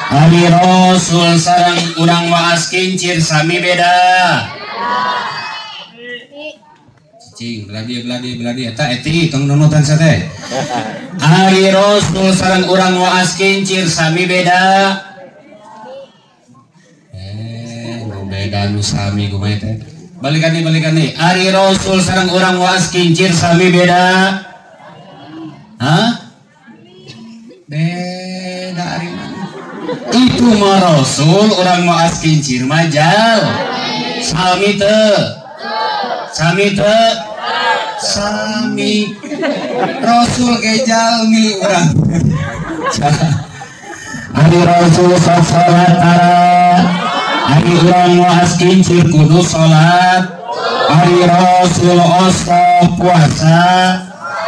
Ari Rasul sareng urang waas kincir sami beda. Cing beladi eta eti tong nunutan sate. Ari Rasul sareng urang waas kincir sami beda. Nu beda nu sami kumaha teh. Balikan nih. Ari Rasul sareng urang waas kincir sami beda. Hah? Beda ari mana? Itu mah Rasul urang waas kincir majal. Sami teu. Sami Rasul ke jalmi urang. Ari Rasul salat ari urang waas kincir kudu salat. Ari Rasul osta puasa.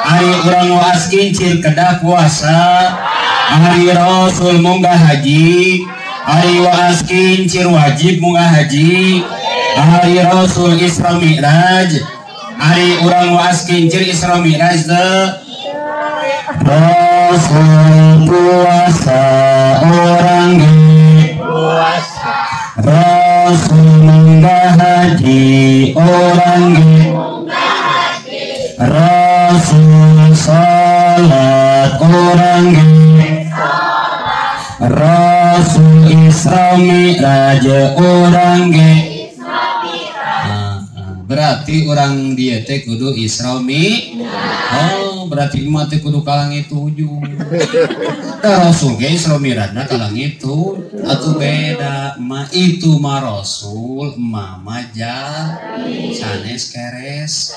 Ari urang waas kincir kedah puasa. Ari Rasul munggah haji. Ari waas kincir wajib munggah haji. Ari Rasul Isra Mi'raj. Ari urang waas kincir Isra Mi'raj teh. Rasul puasa orang puasa. Rasul munggah haji orang Rasul salat orang Rasul Isra Mi'raj orang berarti orang dia teh kudu Isra Mi'raj. Oh, berarti mah teh kudu ka langit 7. Da Rasul ge Isra Mi'rajna ka langit 7. Atuh beda, mah itu mah Rasul, mama ja sanes keres.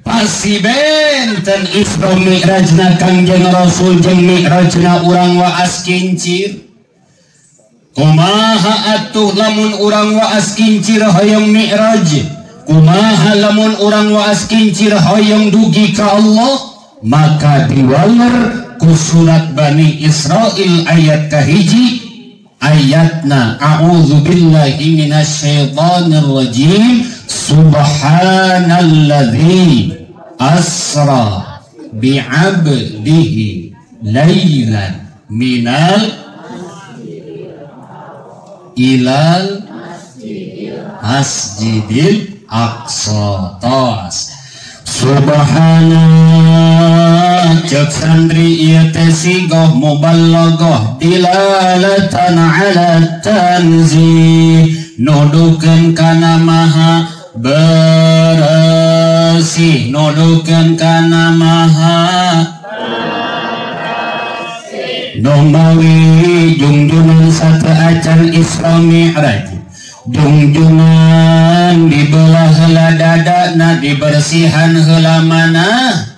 Pasti benten Isra Mi'rajna Kangjeng Rasul jeung Mi'rajna urang waas kincir. Kumaha atuh lamun urang waas kincir hoyong Mi'raj? Kumaha lamun urang waas kincir hoyong dugi ka Allah? Maka diwaler ku surat Bani Israil ayat kahiji ayatna a'udzu billahi minasyaitonir rajim subhanalladzi asra bi'abdihi lailan minal ilal masjidil aqsa tos. Subhana cek santri ieu teh sigoh mubalaghah dilalatan ala tanzih nudukeun kana maha bersih nudukeun kana maha Nombawi jungjungan satu acan Isra Mi'raj. Jungjungan dibelah heula dadana dibersihan heula manah.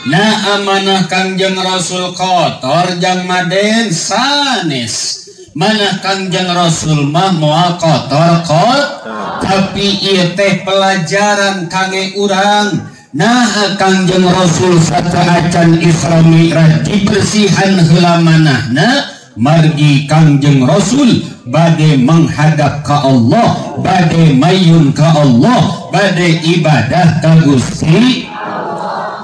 Na amanah Kangjeng Rasul kotor jang maden sanes. Manah Kangjeng Rasul mah moal kotor tapi ieu teh pelajaran kangge urang. Nah Kangjeng Rasul sataacan Isra Mi'raj dibersihan heula manahna margi Kangjeng Rasul bade menghadap ka Allah, bade mayun ka Allah, bade ibadah ka Gusti.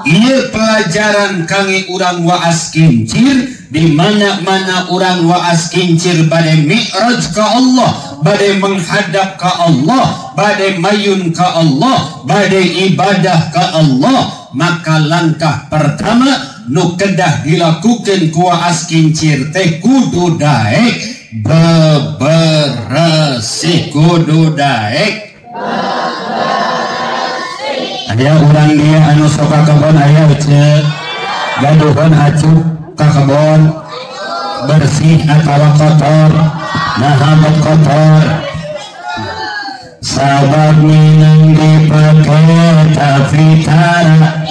Ieu pelajaran kangge urang waas kincir di mana-mana urang waas kincir bade mi'raj ka Allah, bade menghadap ka Allah, bade mayun ka Allah, bade ibadah ka Allah. Maka langkah pertama nu kedah dilakukeun ku waas kincir teh kudu daek beberesih, kudu daek aya urang dia anu sok ka kebon aya ceuk gaduhan acuh ka kebon bersih atawa kotor nah kotor sabab minang dipake tapi tara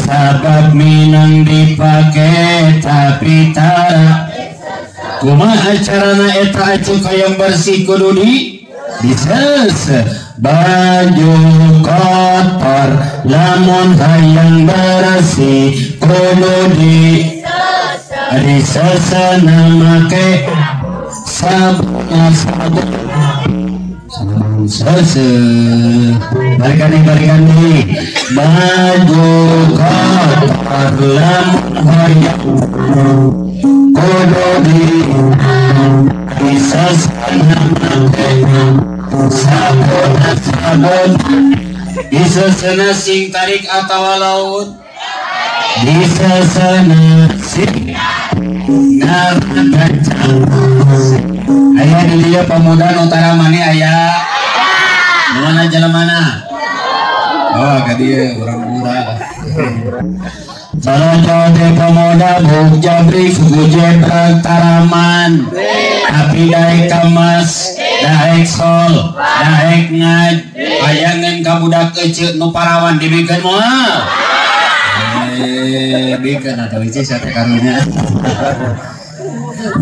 sabab minang dipake tapi tara kumaha carana eta acuh kayang bersih kudu disese baju kotor lamun hayang bersih kudu disese namake sabun sese balikan baju kotor lamun hayang kudu sabun disesena sing tarik atawa laut disesena sing ngaragancang aya di dia pemuda Utara Mani aya mana jalan mana oh ke dia orang muda Salah de pemuda buk jabrik bujebrak taraman tapi daek kamas daek sol daek ngaj ayangan kabudak kecil nu parawan dibikin moal bikin atau isi sate karunya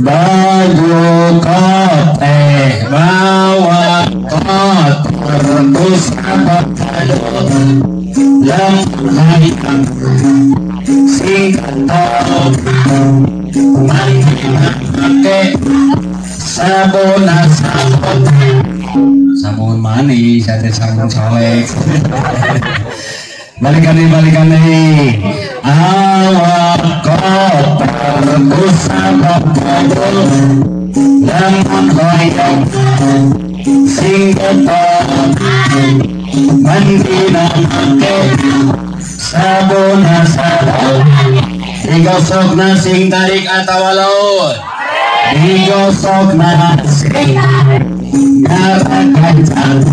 baju kote bawa kotor busabak yang hayang singkat mandi sabun sabun mani sate sabun solek balikan nih awak kotor busabak yang hayang singkat mandi sabun digosok nasing tarik atau laut digosok nasing ngaragancang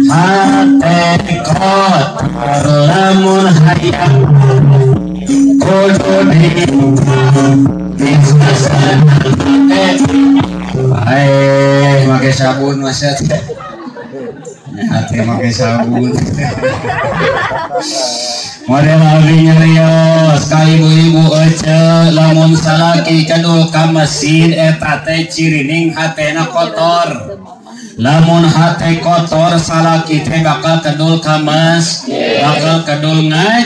hati kotor lamun hayang kudu disesana pakai sabun masya hati pakai sabun model abinya rios ka ibu-ibu ece lamun salaki kadul ka mesin eta teh cirining hatena kotor lamun hate kotor salaki teh bakal kadul ka mas bakal kadul ngaj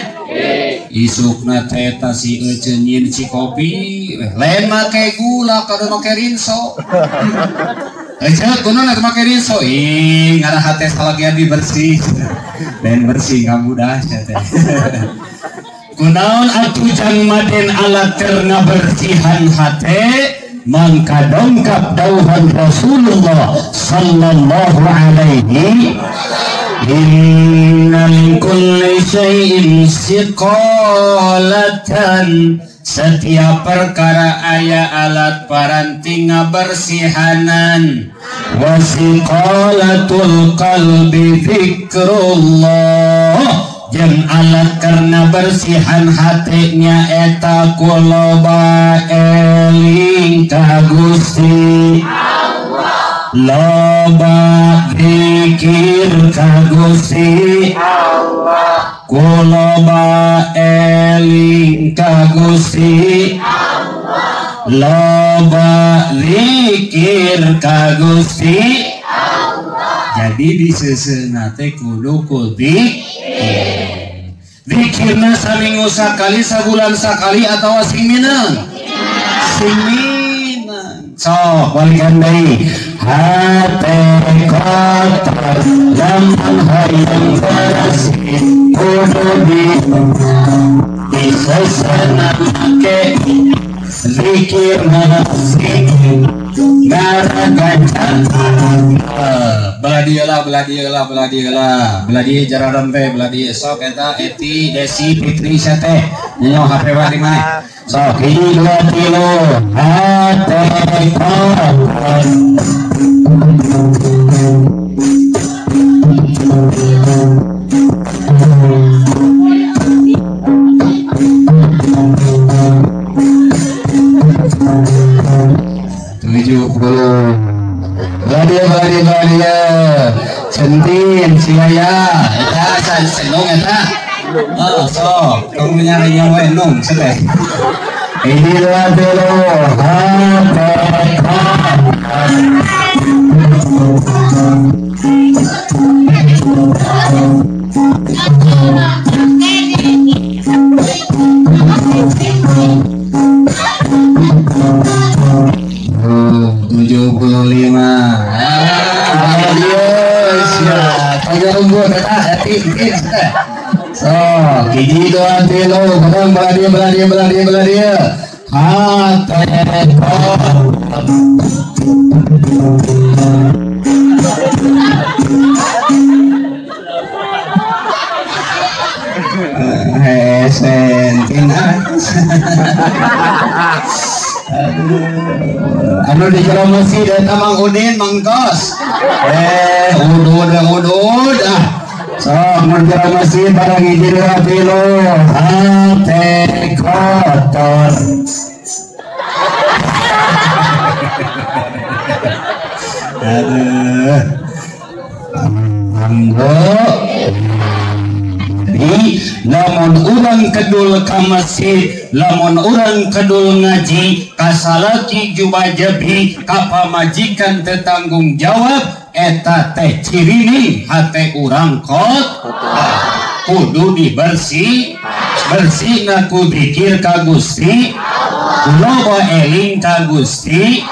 isukna teh eta si ece nyin si kopi lain make gula kada make rinso ece kunaon eta make rinso ih ngara hate salaki abi bersih dan bersih kamu dahsyat teh kunaon atuh jang maden alat terna bersihan hate mangka dongkap dauhan Rasulullah sallallahu alaihi inna min kulli syai'in siqalatan setiap perkara aya alat paranti ngabersihanan wasiqalatul qalbi zikrullah jeung alat karena bersihan hatinya eta kuloba eling ka Gusti Allah loba zikir ka Gusti Allah kuloba eling ka Gusti Allah loba zikir ka Gusti Allah jadi diseuseuna teh kudu kudik zikirna saminggu sakali sabulan sakali atau sing minang sok balikan deui hate kotor lamun hayang bersih kudu disesana make zikirna sing ngaragancang beladi jararan teh beladi sok eta Eti Desi Fitri sate nyo HP wa di mana sok hiji 2 kilo hate kotor Beladia centin siaya eta senong eta sok kamu nyari yang enong seteh ini dulu hiji 2 kilo kadang beladia hate Anu di jero masjid eta Mang Udin mangkos. Udud ah. Sok mun jero masjid pada ngijin rapilu hate kotor. Aduh. Manggo. Lamun urang kedul ka masjid, lamun urang kedul ngaji, kasalaki jubajabi, ka pamajikan tetanggung jawab, eta teh cirini hate urang kudu dibersih, bersih ngaku zikir ka Gusti, loba eling ka Gusti.